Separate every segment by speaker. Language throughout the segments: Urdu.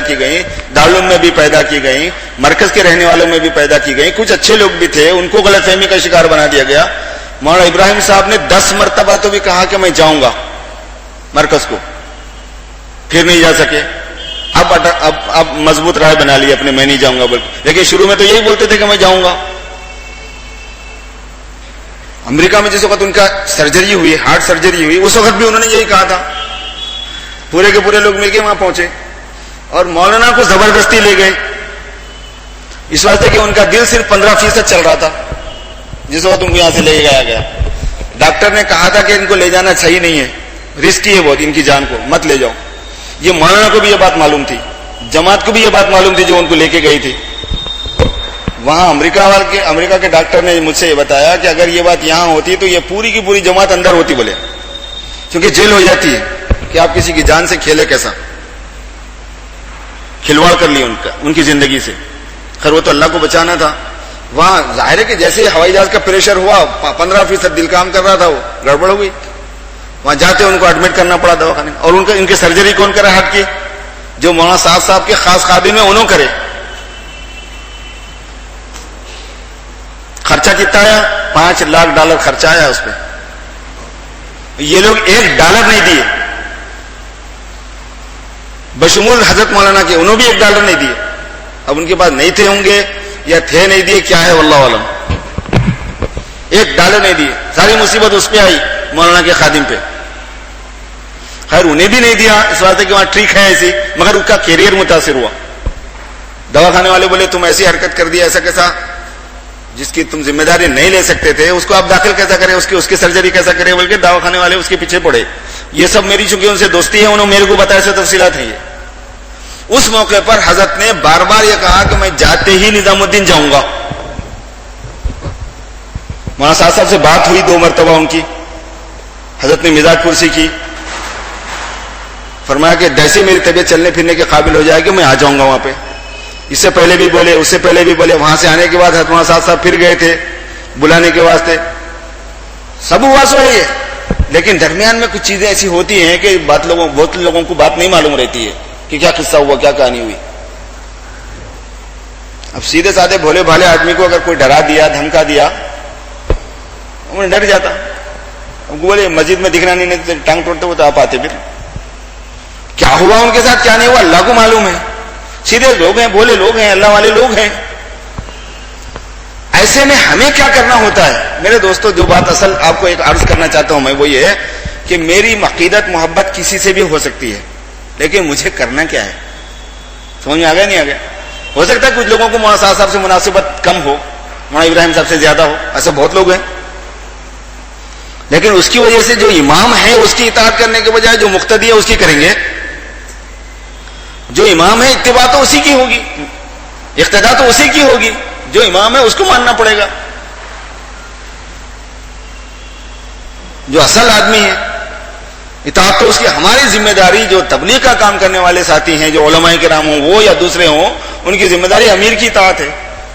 Speaker 1: کی گئیں, دارالعلوم میں بھی پیدا کی گئیں, مرکز کے رہنے والوں میں بھی پیدا کی گئیں. کچھ اچھے لوگ بھی تھے, ان کو غلط فہمی کا شکار بنا دیا گیا. مولانا ابراہیم صاحب نے 10 مرتبہ تو بھی کہا کہ میں جاؤں گا مرکز کو, پھر نہیں جا سکے. اب مضبوط رائے بنا لی اپنے, میں نہیں جاؤں گا بلکہ. لیکن شروع میں تو یہی بولتے تھے کہ میں جاؤں گا. امریکہ میں جس وقت ان کا سرجری ہوئی, ہارٹ سرجری ہوئی, اس وقت بھی انہوں نے یہی کہا تھا. پورے کے پورے لوگ مل کے وہاں پہنچے اور مولانا کو زبردستی لے گئے, اس واسطے کہ ان کا دل صرف 15% چل رہا تھا جس وقت ان کو یہاں سے لے جایا گیا. ڈاکٹر نے کہا تھا کہ ان کو لے جانا صحیح نہیں ہے, رسکی ہے بہت ان کی جان کو, مت لے جاؤ. یہ مولانا کو بھی یہ بات معلوم تھی, جماعت کو بھی یہ بات معلوم تھی جو ان کو لے کے گئی تھی. وہاں امریکہ کے ڈاکٹر نے مجھ سے یہ بتایا کہ اگر یہ بات یہاں ہوتی تو یہ پوری کی پوری جماعت اندر ہوتی بولے, کیونکہ جیل ہو جاتی ہے کہ آپ کسی کی جان سے کھیلے, کیسا کھلواڑ کر لی ان کی زندگی سے. خیر وہ تو اللہ کو بچانا تھا. وہاں ظاہر ہے کہ جیسے ہوائی جہاز کا پریشر ہوا, 15% دل کام کر رہا تھا, وہ گڑبڑ ہو گئی. وہاں جاتے ان کو ایڈمٹ کرنا پڑا دواخانے, اور ان کی سرجری کون کرا ہارٹ کی؟ جو مولانا صاحب کے خاص خادم ہیں انہوں کرے. خرچہ کتنا آیا؟ $5 لاکھ خرچہ آیا اس پہ. یہ لوگ $1 نہیں دیے, بشمول حضرت مولانا کے, انہوں بھی $1 نہیں دیے. اب ان کے پاس نہیں تھے ہوں گے یا تھے نہیں دیے, کیا ہے واللہ عالم. $1 نہیں دیے. ساری مصیبت اس پہ آئی مولانا کے خادم پہ. خیر انہیں بھی نہیں دیا اس واسطے کہ وہاں ٹھیک ہے ایسی, مگر اس کا کیریئر متاثر ہوا. دواخانے والے بولے تم ایسی حرکت کر دی, ایسا کیسا, جس کی تم ذمہ داری نہیں لے سکتے تھے اس کو آپ داخل کیسا کریں, اس کی سرجری کیسا کریں, بلکہ دواخانے والے اس کے پیچھے پڑے. یہ سب میری چونکہ ان سے دوستی ہے, انہوں نے میرے کو بتایا سے تفصیلات ہیں. یہ اس موقع پر حضرت نے بار بار یہ کہا کہ میں جاتے ہی نظام الدین جاؤں گا. مولانا صاحب سے بات ہوئی 2 مرتبہ ان کی, حضرت نے مزاج پرسی کی, فرمایا کہ جیسے میری طبیعت چلنے پھرنے کے قابل ہو جائے گی میں آ جاؤں گا وہاں پہ. اس سے پہلے بھی بولے, اس سے پہلے بھی بولے. وہاں سے آنے کے بعد حضرت مولانا صاحب پھر گئے تھے بلانے کے واسطے. سب ہوا سو ہے, لیکن درمیان میں کچھ چیزیں ایسی ہوتی ہیں کہ بہت لوگوں کو بات نہیں معلوم رہتی ہے کہ کیا قصہ ہوا, کیا کہانی ہوئی. اب سیدھے سادھے بھولے بھالے آدمی کو اگر کوئی ڈرا دیا, دھمکا دیا, وہ ڈر جاتا. بولے مسجد میں دکھنا نہیں, ٹانگ ٹوڑتے وہ تو آپ آتے. پھر کیا ہوا ان کے ساتھ, کیا نہیں ہوا, اللہ کو معلوم ہے. سیدھے لوگ ہیں, بولے لوگ ہیں, اللہ والے لوگ ہیں. ایسے میں ہمیں کیا کرنا ہوتا ہے میرے دوستو؟ جو بات اصل آپ کو ایک عرض کرنا چاہتا ہوں میں, وہ یہ ہے کہ میری عقیدت محبت کسی سے بھی ہو سکتی ہے, لیکن مجھے کرنا کیا ہے. سمجھ میں آ گیا نہیں آ گیا؟ ہو سکتا ہے کچھ لوگوں کو مولانا صاحب سے مناسبت کم ہو, مولانا ابراہیم صاحب سے زیادہ ہو, ایسے بہت لوگ ہیں. لیکن اس کی وجہ سے جو امام ہے اس کی اطاعت کرنے کے بجائے جو مقتدی ہے اس کی کریں گے. جو امام ہے اتباع تو اسی کی ہوگی, اقتداء تو اسی کی ہوگی. جو امام ہے اس کو ماننا پڑے گا. جو اصل آدمی ہے اطاعت تو اس کی. ہماری ذمہ داری جو تبلیغ کا کام کرنے والے ساتھی ہیں, جو علماء کرام ہوں وہ یا دوسرے ہوں, ان کی ذمہ داری امیر کی اطاعت ہے.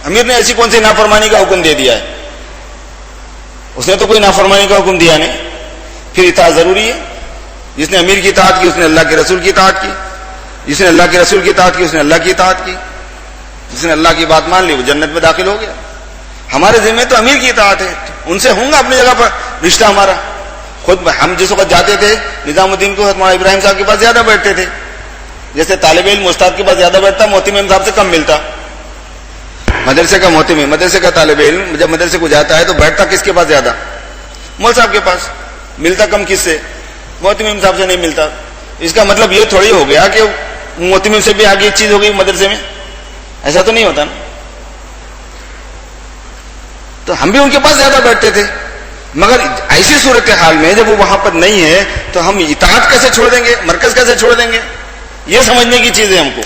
Speaker 1: امیر نے ایسی کون سی نافرمانی کا حکم دے دیا ہے؟ اس نے تو کوئی نافرمانی کا حکم دیا نہیں. پھر اطاعت ضروری ہے. جس نے امیر کی اطاعت کی اس نے اللہ کے رسول کی اطاعت کی, جس نے اللہ کے رسول کی اطاعت کی اس نے اللہ کی اطاعت کی, جس نے اللہ کی بات مان لی وہ جنت میں داخل ہو گیا. ہمارے ذمہ تو امیر کی اطاعت ہے. ان سے ہوں گا اپنی جگہ پر رشتہ ہمارا. خود ہم جس وقت جاتے تھے نظام الدین کو مولانا ابراہیم صاحب کے پاس زیادہ بیٹھتے تھے. جیسے طالب علم استاد کے پاس زیادہ بیٹھتا, محتمم صاحب سے کم ملتا. مدرسے کا محتمم, مدرسے کا طالب علم جب مدرسے کو جاتا ہے تو بیٹھتا کس کے پاس زیادہ؟ مول صاحب کے پاس. ملتا کم کس سے؟ محتمم صاحب سے نہیں ملتا. اس کا مطلب یہ تھوڑی ہو گیا کہ محتمم سے بھی آگے ایک چیز ہو گئی مدرسے میں. ایسا تو نہیں ہوتا نا. تو ہم بھی ان کے پاس زیادہ بیٹھتے تھے, مگر ایسی صورتحال میں جب وہ وہاں پر نہیں ہے تو ہم اطاعت کیسے چھوڑ دیں گے, مرکز کیسے چھوڑ دیں گے؟ یہ سمجھنے کی چیز ہے ہم کو.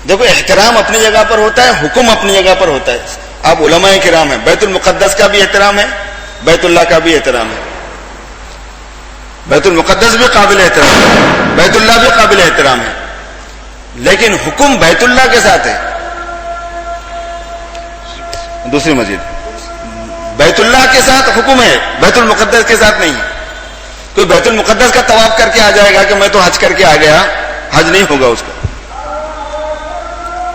Speaker 1: دیکھو احترام اپنی جگہ پر ہوتا ہے, حکم اپنی جگہ پر ہوتا ہے. آپ علماء کرام ہیں, بیت المقدس کا بھی احترام ہے, بیت اللہ کا بھی احترام ہے. بیت المقدس بھی قابل احترام ہے, بیت اللہ بھی قابل احترام ہے, لیکن حکم بیت اللہ کے ساتھ ہے. دوسری مسجد بیت اللہ کے ساتھ حکم ہے, بیت المقدس کے ساتھ نہیں. کوئی بیت المقدس کا طواف کر کے آ جائے گا کہ میں تو حج کر کے آ گیا, حج نہیں ہوگا اس کا.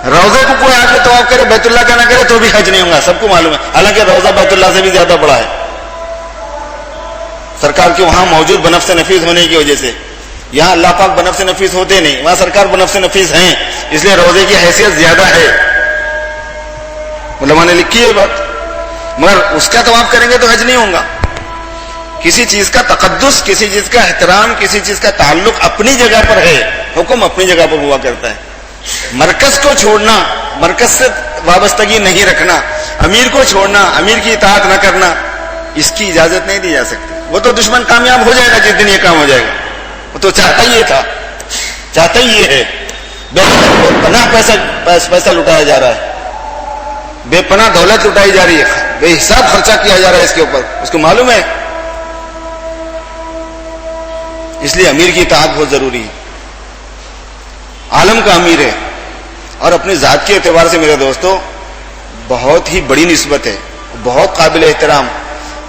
Speaker 1: روزے کو کوئی آ کے طواف کرے بیت اللہ کا نہ کرے تو بھی حج نہیں ہوگا, سب کو معلوم ہے. حالانکہ روزہ بیت اللہ سے بھی زیادہ بڑا ہے, سرکار کے وہاں موجود بنفس نفیس ہونے کی وجہ سے. یہاں اللہ پاک بنفس نفیس ہوتے نہیں, وہاں سرکار بنفس نفیس ہیں, اس لیے روزے کی حیثیت زیادہ ہے. علماء نے لکھی ہے بات. مگر اس کا طواف کریں گے تو حج نہیں ہوگا. کسی چیز کا تقدس, کسی چیز کا احترام, کسی چیز کا تعلق اپنی جگہ پر ہے, حکم اپنی جگہ پر ہوا کرتا ہے. مرکز کو چھوڑنا, مرکز سے وابستگی نہیں رکھنا, امیر کو چھوڑنا, امیر کی اطاعت نہ کرنا, اس کی اجازت نہیں دی جا سکتی. وہ تو دشمن کامیاب ہو جائے گا جس دن یہ کام ہو جائے گا. وہ تو چاہتا ہی یہ تھا, چاہتا ہی یہ ہے. بے پناہ پیسہ لٹایا جا رہا ہے, بے پناہ دولت لٹائی جا رہی ہے, بے حساب خرچہ کیا جا رہا ہے اس کے اوپر, اس کو معلوم ہے. اس لیے امیر کی اطاعت بہت ضروری ہے. عالم کا امیر ہے اور اپنی ذات کے اعتبار سے میرے دوستو بہت ہی بڑی نسبت ہے, بہت قابل احترام.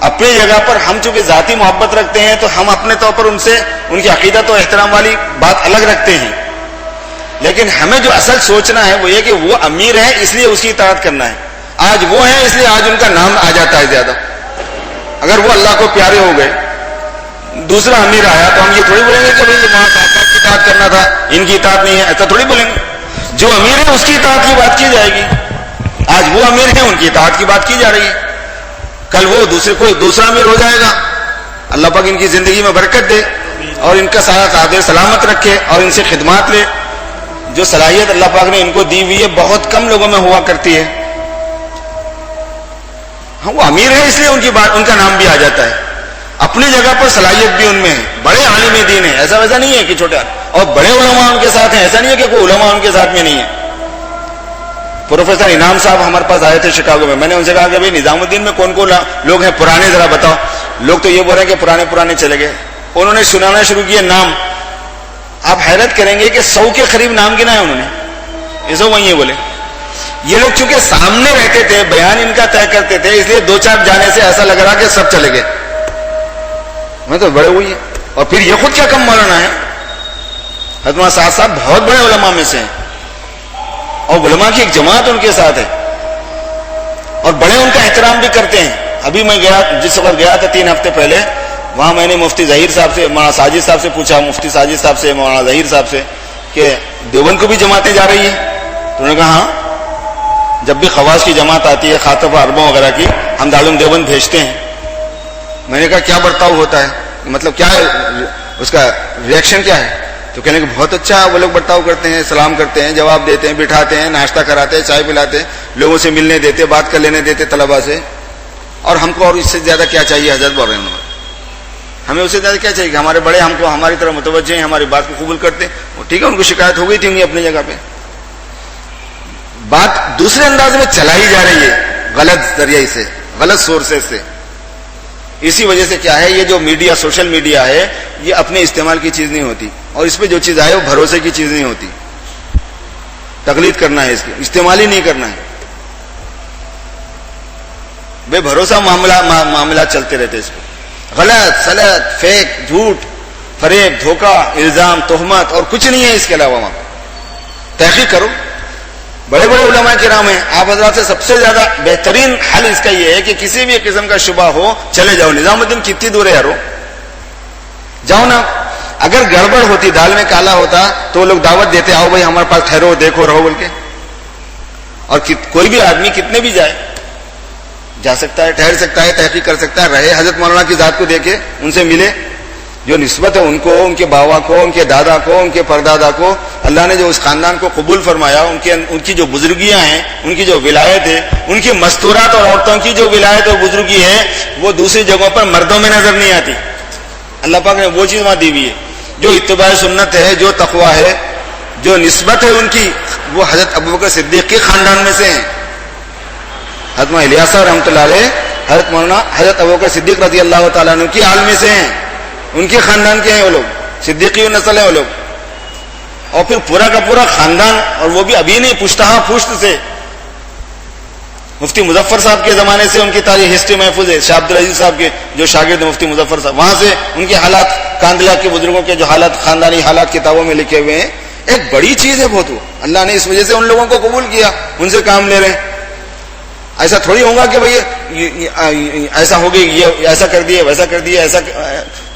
Speaker 1: اپنی جگہ پر ہم چونکہ ذاتی محبت رکھتے ہیں تو ہم اپنے طور پر ان سے ان کی عقیدت و احترام والی بات الگ رکھتے ہیں, لیکن ہمیں جو اصل سوچنا ہے وہ یہ کہ وہ امیر ہے اس لیے اس کی اطاعت کرنا ہے. آج وہ ہے اس لیے آج ان کا نام آ جاتا ہے زیادہ. اگر وہ اللہ کو پیارے ہو گئے, دوسرا امیر آیا تو ہم یہ تھوڑی بولیں گے کہ بھائی وہاں صاحب کی اطاعت کرنا تھا, ان کی اطاعت نہیں ہے, ایسا تھوڑی بولیں گے. جو امیر ہے اس کی اطاعت کی بات کی جائے گی. آج وہ امیر ہے, ان کی اطاعت کی بات کی جا رہی ہے. کل وہ کوئی دوسرا امیر ہو جائے گا. اللہ پاک ان کی زندگی میں برکت دے اور ان کا سارا تعداد سلامت رکھے اور ان سے خدمات لے. جو صلاحیت اللہ پاک نے ان کو دی ہوئی ہے بہت کم لوگوں میں ہوا کرتی ہے. ہاں وہ امیر ہے اس لیے ان کی بات, ان کا نام بھی آ جاتا ہے. اپنی جگہ پر صلاحیت بھی ان میں ہے, بڑے عالم دین ہیں, ایسا ویسا نہیں ہے کہ چھوٹے, اور بڑے علماء ان کے ساتھ ہیں, ایسا نہیں ہے کہ کوئی علماء ان کے ساتھ میں نہیں ہے. پروفیسر انعام صاحب ہمارے پاس آئے تھے شکاگو میں. میں نے ان سے کہا کہ بھائی نظام الدین میں کون کون لوگ ہیں پرانے, ذرا بتاؤ. لوگ تو یہ بول رہے ہیں کہ پرانے چلے گئے. انہوں نے سنانا شروع کیا نام. آپ حیرت کریں گے کہ 100 کے قریب نام گنا ہے انہوں نے. ایسا وہی بولے. یہ لوگ چونکہ سامنے رہتے تھے, بیان ان کا طے کرتے تھے, اس لیے 2-4 جانے سے ایسا لگ رہا کہ سب چلے گئے. میں تو بڑے ہوئی ہے. اور پھر یہ خود کیا کم مولانا ہے. حضرت صاحب بہت بڑے علماء میں سے ہیں اور علماء کی ایک جماعت ان کے ساتھ ہے اور بڑے ان کا احترام بھی کرتے ہیں. ابھی میں گیا, جس وقت گیا تھا 3 ہفتے پہلے, وہاں میں نے مفتی ظہیر صاحب سے, مولانا ساجد صاحب سے پوچھا, مفتی ساجد صاحب سے, مولانا ظہیر صاحب سے کہ دیوبند کو بھی جماعتیں جا رہی ہیں. تو انہوں نے کہا ہاں, جب بھی خواص کی جماعت آتی ہے, خاطب اربوں وغیرہ کی, ہم دارالعلوم دیوبند بھیجتے ہیں. میں نے کہا کیا برتاؤ ہوتا ہے, مطلب کیا ہے اس کا ریئیکشن کیا ہے؟ تو کہنے کہ بہت اچھا وہ لوگ برتاؤ کرتے ہیں, سلام کرتے ہیں, جواب دیتے ہیں, بٹھاتے ہیں, ناشتہ کراتے ہیں, چائے پلاتے ہیں, لوگوں سے ملنے دیتے, بات کر لینے دیتے طلبا سے. اور ہم کو اور اس سے زیادہ کیا چاہیے حضرت بول رہے ہیں, ہمیں اس سے زیادہ کیا چاہیے کہ ہمارے بڑے ہم کو ہماری طرح متوجہ ہیں, ہماری بات کو قبول کرتے ہیں. وہ ٹھیک ہے, ان کو شکایت ہو گئی تھی انہیں اپنی جگہ پہ. بات دوسرے انداز میں چلائی جا رہی ہے, غلط ذریعے سے, غلط سورسز سے. اسی وجہ سے کیا ہے, یہ جو میڈیا, سوشل میڈیا ہے, یہ اپنے استعمال کی چیز نہیں ہوتی, اور اس پہ جو چیز آئے وہ بھروسے کی چیز نہیں ہوتی. تقلید کرنا ہے, اس کی استعمال ہی نہیں کرنا ہے. بے بھروسہ معاملات چلتے رہتے اس پہ. غلط سلط, فیک, جھوٹ, فریب, دھوکہ, الزام, تہمت اور کچھ نہیں ہے اس کے علاوہ. وہاں تحقیق کرو. بڑے بڑے علماء کرام ہیں, آپ حضرات سے سب سے زیادہ بہترین حل اس کا یہ ہے کہ کسی بھی قسم کا شبہ ہو, چلے جاؤ. نظام الدین کتنی دور ہے یارو, جاؤ نا. اگر گڑبڑ ہوتی, دال میں کالا ہوتا تو لوگ دعوت دیتے, آؤ بھائی ہمارے پاس ٹھہرو, دیکھو, رہو بول کے. اور کوئی بھی آدمی کتنے بھی جائے, جا سکتا ہے, ٹھہر سکتا ہے, تحقیق کر سکتا ہے, رہے, حضرت مولانا کی ذات کو دیکھے, ان سے ملے. جو نسبت ہے ان کو, ان کے باوا کو, ان کے دادا کو, ان کے پردادا کو, اللہ نے جو اس خاندان کو قبول فرمایا, ان کی جو بزرگیاں ہیں, ان کی جو ولایت ہے, ان کی مستورات اور عورتوں کی جو ولایت اور بزرگی ہے, وہ دوسری جگہوں پر مردوں میں نظر نہیں آتی. اللہ پاک نے وہ چیز وہاں دی ہوئی ہے. جو اتباع سنت ہے, جو تقویٰ ہے, جو نسبت ہے ان کی, وہ حضرت ابوبکر صدیق کے خاندان میں سے ہیں. حضرت الیاس رحمۃ اللہ علیہ, حضرت مولانا حضرت ابوبکر صدیق رضی اللہ تعالیٰ عنہ کی آل میں سے ہیں, ان کے خاندان کے ہیں وہ لوگ, صدیقی نسل ہیں وہ لوگ. اور پھر پورا کا پورا خاندان, اور وہ بھی ابھی نہیں, پشتہا پشت سے. مفتی مظفر صاحب کے زمانے سے ان کی تاریخ ہسٹری محفوظ ہے. شاہ عبد العزیز صاحب کے جو شاگرد مفتی مظفر صاحب, وہاں سے ان کے حالات, کاندلا کے بزرگوں کے جو حالات, خاندانی حالات کتابوں میں لکھے ہوئے ہیں. ایک بڑی چیز ہے بہت. وہ اللہ نے اس وجہ سے ان لوگوں کو قبول کیا, ان سے کام لے رہے ہیں. ایسا تھوڑی ہوگا کہ بھئی ایسا ہو گئی, یہ ایسا کر دیا, ویسا کر دیا, ایسا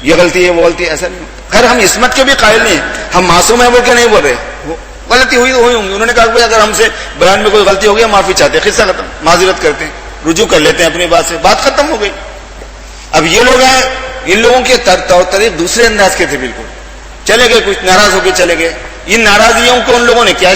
Speaker 1: یہ غلطی ہے, وہ غلطی ہے, ایسا نہیں. خیر ہم عصمت کے بھی قائل نہیں, ہم معصوم ہیں بول کے نہیں بول رہے. غلطی ہوئی تو ہوئی ہوں گی. انہوں نے کہا کہ اگر ہم سے بیان میں کوئی غلطی ہو گئی, معافی چاہتے ہیں, قصہ ختم, معذرت کرتے ہیں, رجوع کر لیتے ہیں اپنی بات سے, بات ختم ہو گئی. اب یہ لوگ ہیں, ان لوگوں کے طریق دوسرے انداز کے تھے بالکل. چلے گئے, کچھ ناراض ہو کے چلے گئے. ان ناراضیوں کو ان لوگوں نے کیا